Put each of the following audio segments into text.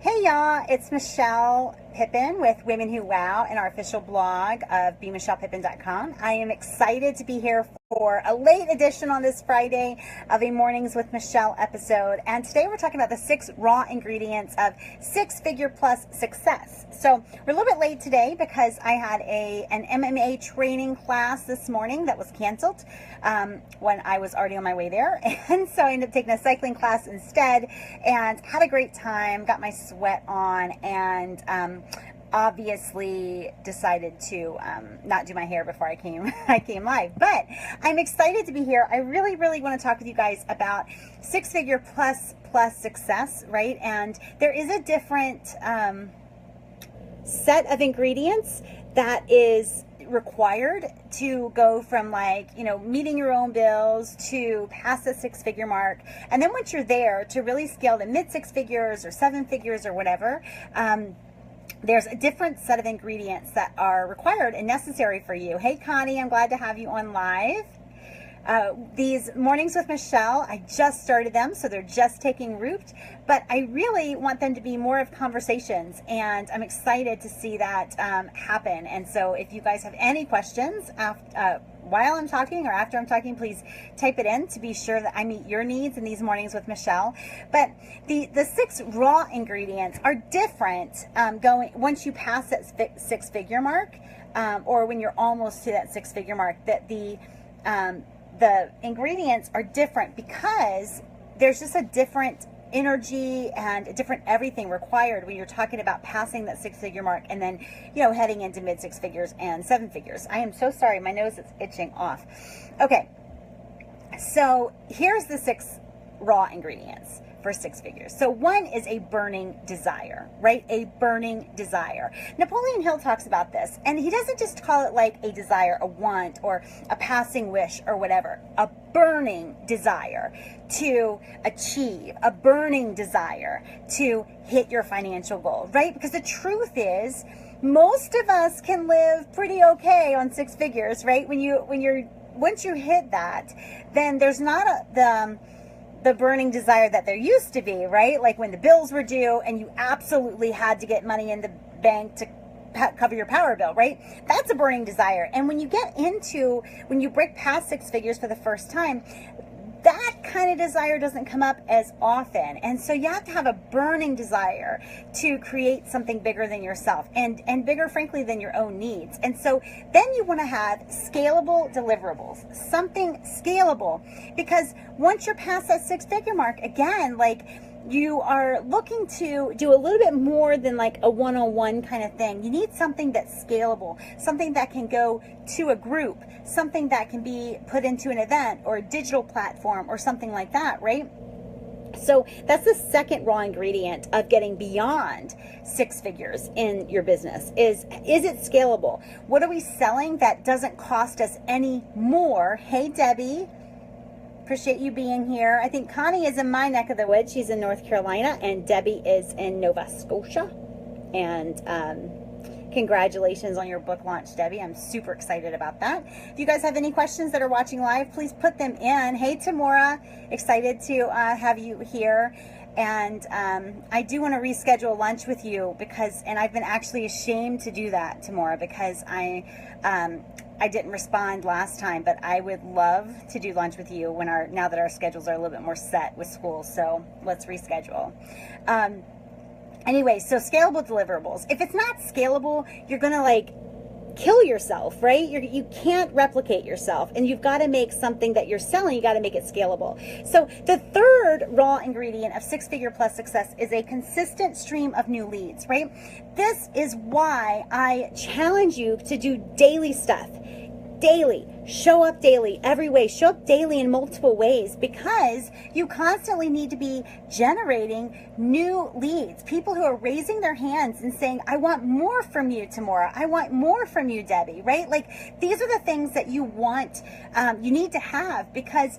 Hey y'all, it's Michelle Pippin with Women Who Wow and our official blog of BeMichellePippin.com. I am excited to be here for a late edition on this Friday of a Mornings with Michelle episode. And today we're talking about the 6 raw ingredients of six-figure plus success. So we're a little bit late today because I had an MMA training class this morning that was canceled when I was already on my way there. And so I ended up taking a cycling class instead and had a great time, got my sweat on, and obviously decided to not do my hair before I came live. But I'm excited to be here. I really want to talk with you guys about six-figure plus success, right? And there is a different set of ingredients that is required to go from, like, you know, meeting your own bills to past the six-figure mark. And then once you're there, to really scale to mid-six figures or seven figures or whatever, there's a different set of ingredients that are required and necessary for you. Hey, Connie, I'm glad to have you on live. These Mornings with Michelle, I just started them, so they're just taking root, but I really want them to be more of conversations, and I'm excited to see that happen. And so if you guys have any questions while I'm talking or after I'm talking, please type it in to be sure that I meet your needs in these Mornings with Michelle. But the 6 raw ingredients are different once you pass that six-figure mark, or when you're almost to that six-figure mark, that the ingredients are different because there's just a different energy and a different everything required when you're talking about passing that six-figure mark and then, you know, heading into mid-six figures and seven figures. I am so sorry, my nose is itching off. Okay, so here's the 6 raw ingredients for 6 figures. So one is a burning desire, right? A burning desire. Napoleon Hill talks about this, and he doesn't just call it like a desire, a want, or a passing wish or whatever. A burning desire to achieve, a burning desire to hit your financial goal, right? Because the truth is, most of us can live pretty okay on 6 figures, right? Once you hit that, then there's not the burning desire that there used to be, right? Like when the bills were due and you absolutely had to get money in the bank to cover your power bill, right? That's a burning desire. And when you break past 6 figures for the first time, that kind of desire doesn't come up as often. And so you have to have a burning desire to create something bigger than yourself and bigger, frankly, than your own needs. And so then you want to have scalable deliverables, something scalable, because once you're past that 6-figure mark, again, like, you are looking to do a little bit more than like a one-on-one kind of thing. You need something that's scalable, something that can go to a group, something that can be put into an event or a digital platform or something like that, right? So that's the second raw ingredient of getting beyond 6 figures in your business is it scalable? What are we selling that doesn't cost us any more? Hey, Debbie. Appreciate you being here. I think Connie is in my neck of the woods. She's in North Carolina, and Debbie is in Nova Scotia. And congratulations on your book launch, Debbie. I'm super excited about that. If you guys have any questions that are watching live, please put them in. Hey, Tamora, excited to have you here. And I do want to reschedule lunch with you and I've been actually ashamed to do that, Tamora, because I didn't respond last time, but I would love to do lunch with you now that our schedules are a little bit more set with school. So let's reschedule. Anyway, so scalable deliverables. If it's not scalable, you're going to like kill yourself, right? You can't replicate yourself, and you've got to make something that you're selling, you got to make it scalable. So the third raw ingredient of 6-figure plus success is a consistent stream of new leads, right? This is why I challenge you to do daily stuff. Daily. Show up daily, every way. Show up daily in multiple ways, because you constantly need to be generating new leads. People who are raising their hands and saying, I want more from you, Tamora. I want more from you, Debbie, right? Like, these are the things that you want, you need to have, because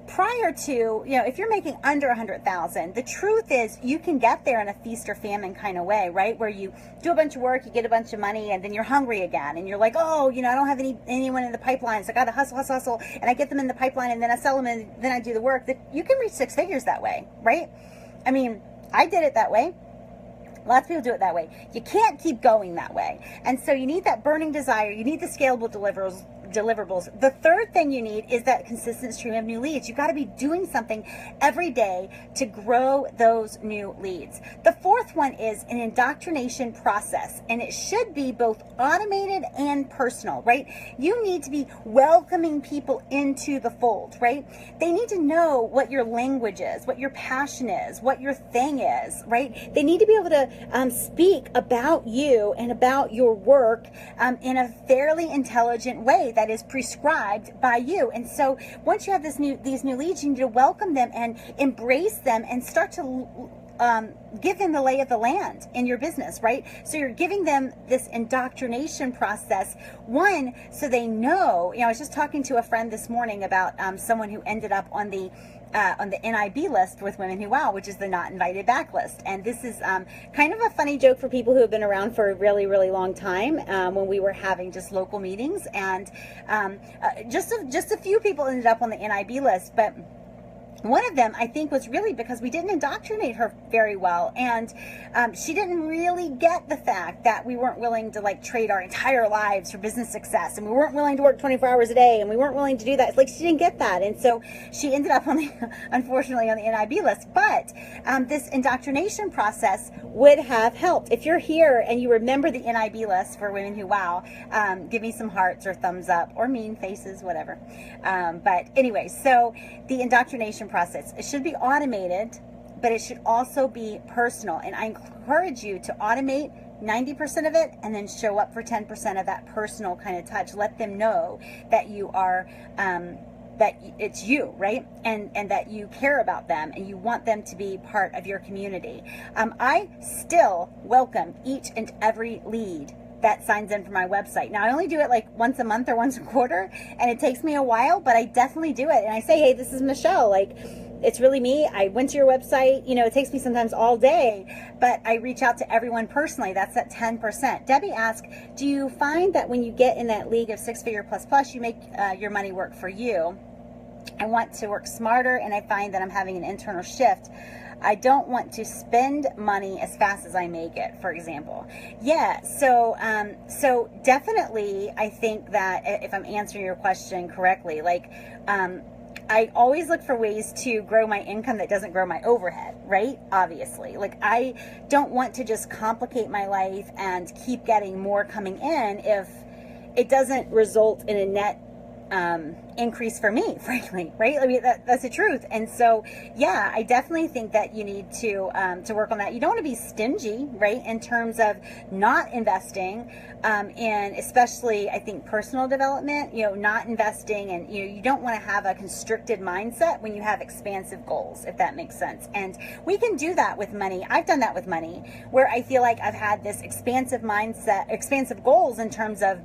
prior to, you know, if you're making under 100,000, the truth is you can get there in a feast or famine kind of way, right? Where you do a bunch of work, you get a bunch of money, and then you're hungry again, and you're like, oh, you know, I don't have anyone in the pipeline, so I got to hustle, and I get them in the pipeline, and then I sell them, and then I do the work. That you can reach 6 figures that way, right? I mean, I did it that way. Lots of people do it that way. You can't keep going that way. And so you need that burning desire. You need the scalable deliverables. The third thing you need is that consistent stream of new leads. You've got to be doing something every day to grow those new leads. The fourth one is an indoctrination process, and it should be both automated and personal, right? You need to be welcoming people into the fold, right? They need to know what your language is, what your passion is, what your thing is, right? They need to be able to speak about you and about your work in a fairly intelligent way that is prescribed by you. And so once you have these new leads, you need to welcome them and embrace them and start to give them the lay of the land in your business, right? So you're giving them this indoctrination process, one, so they know. I was just talking to a friend this morning about someone who ended up on the NIB list with Women Who Wow, which is the not invited back list. And this is kind of a funny joke for people who have been around for a really, really long time, when we were having just local meetings. And just a few people ended up on the NIB list, but one of them, I think, was really because we didn't indoctrinate her very well, and she didn't really get the fact that we weren't willing to trade our entire lives for business success, and we weren't willing to work 24 hours a day, and we weren't willing to do that. It's like she didn't get that, and so she ended up unfortunately on the NIB list. But this indoctrination process would have helped. If you're here and you remember the NIB list for Women Who Wow, give me some hearts or thumbs up or mean faces, whatever. But anyway, so the indoctrination process, it should be automated, but it should also be personal. And I encourage you to automate 90% of it and then show up for 10% of that personal kind of touch. Let them know that you are that it's you, right? And that you care about them and you want them to be part of your community. I still welcome each and every lead that signs in for my website. Now, I only do it once a month or once a quarter, and it takes me a while, but I definitely do it. And I say, hey, this is Michelle. It's really me. I went to your website. It takes me sometimes all day, but I reach out to everyone personally. That's at 10%. Debbie asked, do you find that when you get in that league of 6-figure plus, you make your money work for you? I want to work smarter, and I find that I'm having an internal shift. I don't want to spend money as fast as I make it, for example. Yeah, so definitely I think that if I'm answering your question correctly, I always look for ways to grow my income that doesn't grow my overhead, right? Obviously. I don't want to just complicate my life and keep getting more coming in if it doesn't result in a net increase for me, frankly, right? That's the truth. And so, yeah, I definitely think that you need to work on that. You don't want to be stingy, right? In terms of not investing in, especially, I think, personal development, not investing, and, you don't want to have a constricted mindset when you have expansive goals, if that makes sense. And we can do that with money. I've done that with money, where I feel like I've had this expansive mindset, expansive goals in terms of,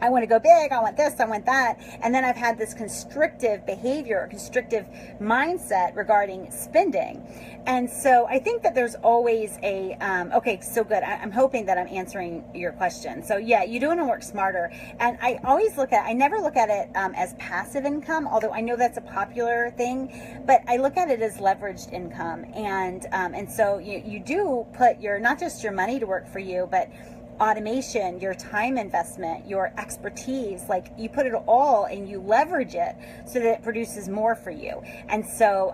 I want to go big, I want this, I want that. And then I've had this constrictive behavior, constrictive mindset regarding spending. And so I think that there's always a, okay, so good. I'm hoping that I'm answering your question. So yeah, you do want to work smarter. And I never look at it as passive income, although I know that's a popular thing, but I look at it as leveraged income. And so you do put not just your money to work for you, but automation, your time investment, your expertise, you put it all and you leverage it so that it produces more for you. And so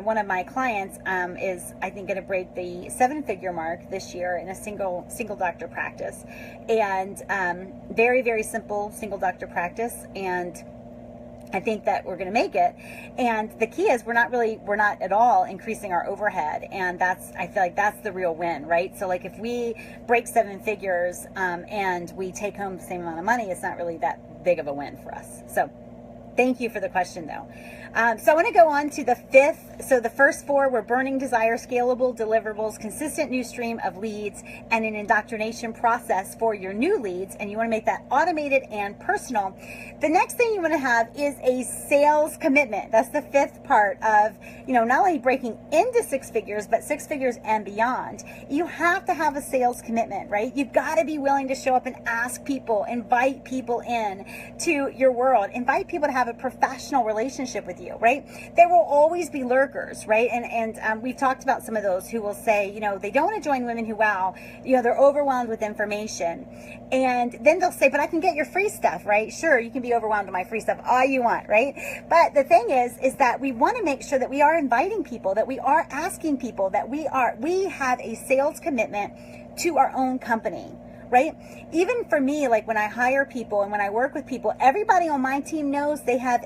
one of my clients is, I think, going to break the 7-figure mark this year in a single doctor practice, and very, very simple single doctor practice. And I think that we're going to make it. And the key is we're not at all increasing our overhead. And I feel like that's the real win, right? So if we break 7 figures and we take home the same amount of money, it's not really that big of a win for us. So thank you for the question, though. So I want to go on to the fifth. So the first 4 were burning desire, scalable deliverables, consistent new stream of leads, and an indoctrination process for your new leads. And you want to make that automated and personal. The next thing you want to have is a sales commitment. That's the 5th part of, not only breaking into 6 figures, but 6 figures and beyond. You have to have a sales commitment, right? You've got to be willing to show up and ask people, invite people in to your world, invite people to have have a professional relationship with you, right? There will always be lurkers, right? And we've talked about some of those who will say, you know, they don't want to join Women Who Wow. You know, they're overwhelmed with information. And then they'll say, but I can get your free stuff, right? Sure, you can be overwhelmed with my free stuff all you want, right? But the thing is that we want to make sure that we are inviting people, that we are asking people, that we have a sales commitment to our own company, right? Even for me, like when I hire people and when I work with people, everybody on my team knows they have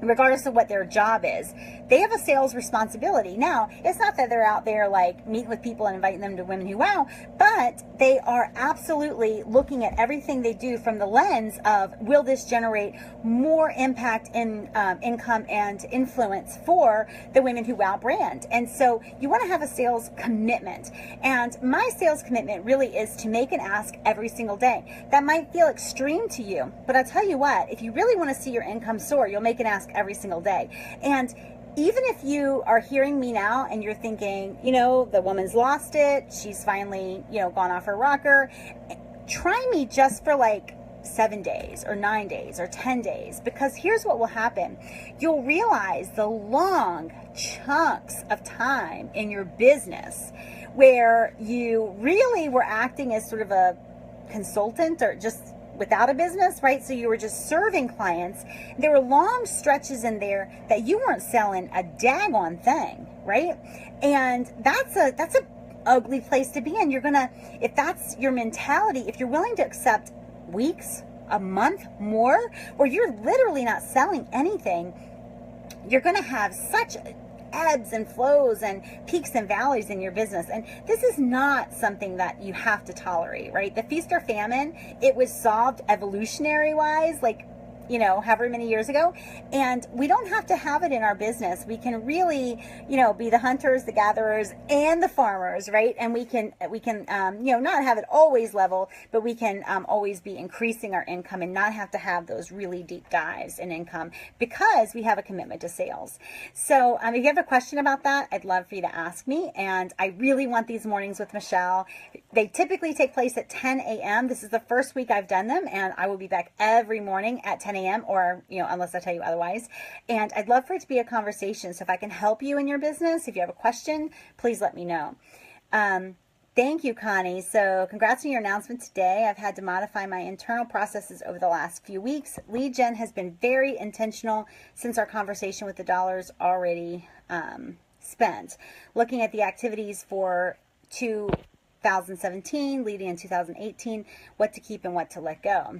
regardless of what their job is, they have a sales responsibility. Now, it's not that they're out there like meeting with people and inviting them to Women Who Wow, but they are absolutely looking at everything they do from the lens of, will this generate more impact in income and influence for the Women Who Wow brand? And so you want to have a sales commitment. And my sales commitment really is to make an ask every single day. That might feel extreme to you, but I'll tell you what, if you really want to see your income soar, you'll make an ask every single day. And even if you are hearing me now and you're thinking, you know, the woman's lost it, she's finally, you know, gone off her rocker, try me just for like 7 days or 9 days or 10 days, because here's what will happen. You'll realize the long chunks of time in your business where you really were acting as sort of a consultant or just without a business, right? So you were just serving clients. There were long stretches in there that you weren't selling a daggone thing, right? And that's a ugly place to be in. You're gonna, if that's your mentality, if you're willing to accept weeks, a month more, where you're literally not selling anything, you're gonna have such ebbs and flows and peaks and valleys in your business. And this is not something that you have to tolerate, right? The feast or famine, it was solved evolutionary wise, like, you know, however many years ago. And we don't have to have it in our business. We can really, you know, be the hunters, the gatherers, and the farmers, right? And we can, you know, not have it always level, but we can always be increasing our income and not have to have those really deep dives in income because we have a commitment to sales. So if you have a question about that, I'd love for you to ask me. And I really want these mornings with Michelle. They typically take place at 10 a.m. This is the first week I've done them, and I will be back every morning at 10 a.m. or, you know, unless I tell you otherwise. And I'd love for it to be a conversation. So if I can help you in your business, if you have a question, please let me know. Thank you, Connie. So congrats on your announcement today. I've had to modify my internal processes over the last few weeks. Lead gen has been very intentional since our conversation with the dollars already spent. Looking at the activities for 2017, leading in 2018, what to keep and what to let go.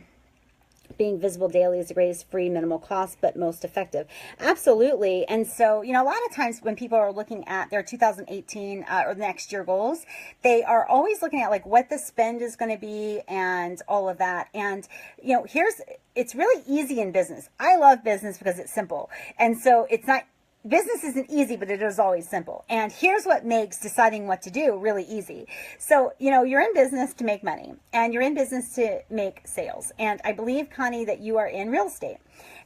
Being visible daily is the greatest free, minimal cost, but most effective. Absolutely. And so, you know, a lot of times when people are looking at their 2018 or next year goals, they are always looking at like what the spend is going to be and all of that. And, you know, it's really easy in business. I love business because it's simple. And so business isn't easy, but it is always simple. And here's what makes deciding what to do really easy. So, you know, you're in business to make money and you're in business to make sales. And I believe, Connie, that you are in real estate.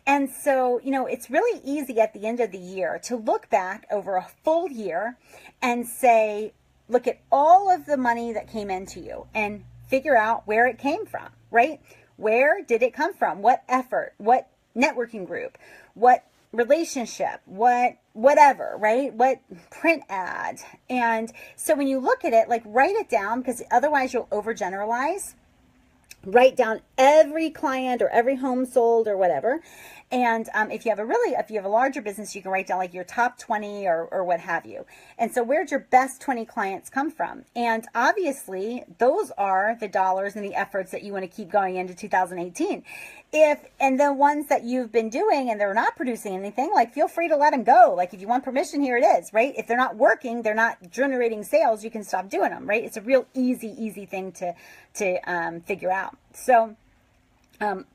And so, you know, it's really easy at the end of the year to look back over a full year and say, look at all of the money that came into you and figure out where it came from, right? Where did it come from? What effort? What networking group? What relationship, whatever, right? What print ad. And so when you look at it, like write it down, because otherwise you'll overgeneralize. Write down every client or every home sold or whatever. And if you have a larger business, you can write down like your top 20 or what have you. And so where'd your best 20 clients come from? And obviously those are the dollars and the efforts that you want to keep going into 2018. And the ones that you've been doing and they're not producing anything, like feel free to let them go. Like if you want permission, here it is, right? If they're not working, they're not generating sales, you can stop doing them, right? It's a real easy thing to figure out. So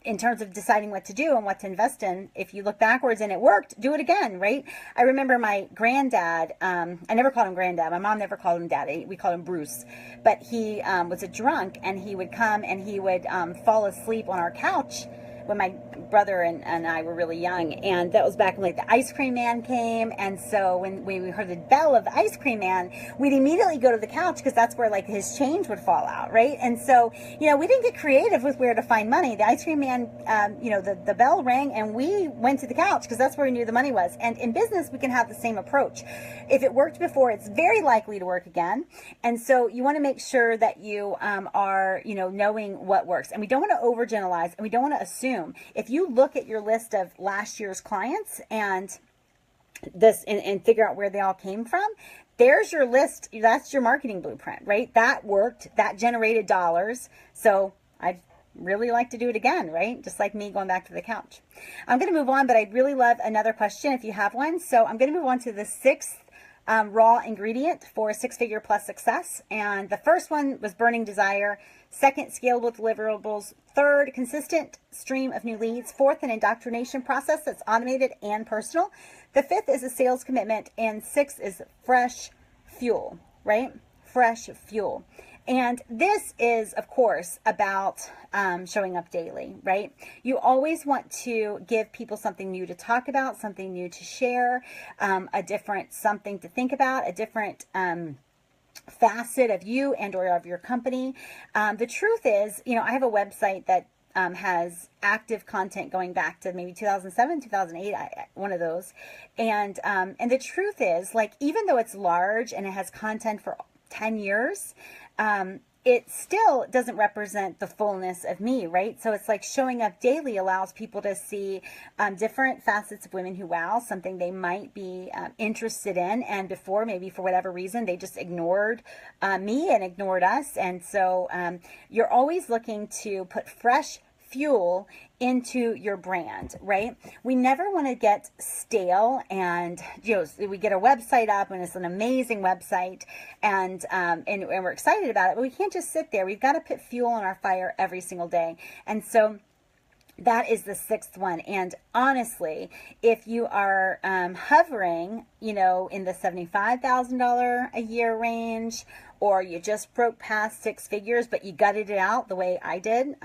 in terms of deciding what to do and what to invest in, if you look backwards and it worked, do it again, right? I remember my granddad, I never called him granddad. My mom never called him daddy. We called him Bruce. But he was a drunk, and he would come and he would fall asleep on our couch when my brother and I were really young, and that was back when like the ice cream man came. And so when we heard the bell of the ice cream man, we'd immediately go to the couch, because that's where like his change would fall out, right? And so, you know, we didn't get creative with where to find money. The ice cream man, you know, the bell rang and we went to the couch, because that's where we knew the money was. And in business, we can have the same approach. If it worked before, it's very likely to work again. And so you want to make sure that you are, you know, knowing what works. And we don't want to overgeneralize, and we don't want to assume. If you look at your list of last year's clients and this and figure out where they all came from, there's your list. That's your marketing blueprint, right? That worked. That generated dollars. So I'd really like to do it again, right? Just like me going back to the couch. I'm going to move on, but I'd really love another question if you have one. So I'm going to move on to the sixth raw ingredient for six-figure plus success. And the first one was burning desire. Second, scalable deliverables. Third, consistent stream of new leads. Fourth, an indoctrination process that's automated and personal. The fifth is a sales commitment. And sixth is fresh fuel, right? Fresh fuel. And this is, of course, about showing up daily, right? You always want to give people something new to talk about, something new to share, a different something to think about, a different facet of you and or of your company. The truth is, you know, I have a website that has active content going back to maybe 2007, 2008, one of those. And the truth is, like, even though it's large and it has content for 10 years, it still doesn't represent the fullness of me, right? So it's like showing up daily allows people to see different facets of women who wow, something they might be interested in. And before, maybe for whatever reason, they just ignored me and ignored us. And so you're always looking to put fresh fuel into your brand, right? We never want to get stale, and you know, we get a website up and it's an amazing website, and we're excited about it, but we can't just sit there. We've got to put fuel on our fire every single day. And so that is the sixth one. And honestly, if you are hovering, you know, in the $75,000 a year range, or you just broke past six figures, but you gutted it out the way I did,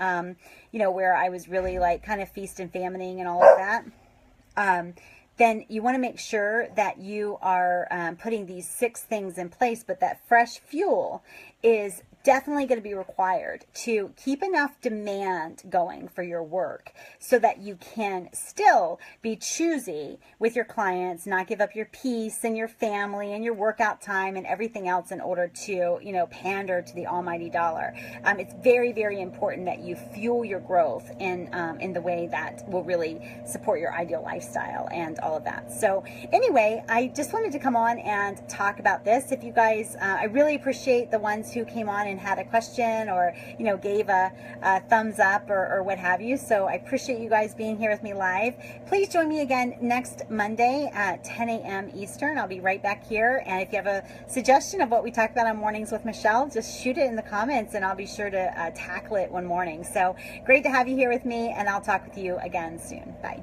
you know, where I was really like kind of feast and famining and all of that, then you want to make sure that you are putting these six things in place, but that fresh fuel is definitely going to be required to keep enough demand going for your work so that you can still be choosy with your clients, not give up your peace and your family and your workout time and everything else in order to, you know, pander to the almighty dollar. It's very, very important that you fuel your growth in the way that will really support your ideal lifestyle and all of that. So anyway, I just wanted to come on and talk about this. If you guys, I really appreciate the ones who came on and had a question, or, you know, gave a thumbs up or what have you. So I appreciate you guys being here with me live. Please join me again next Monday at 10 a.m. Eastern. I'll be right back here. And if you have a suggestion of what we talk about on Mornings with Michelle, just shoot it in the comments and I'll be sure to tackle it one morning. So great to have you here with me, and I'll talk with you again soon. Bye.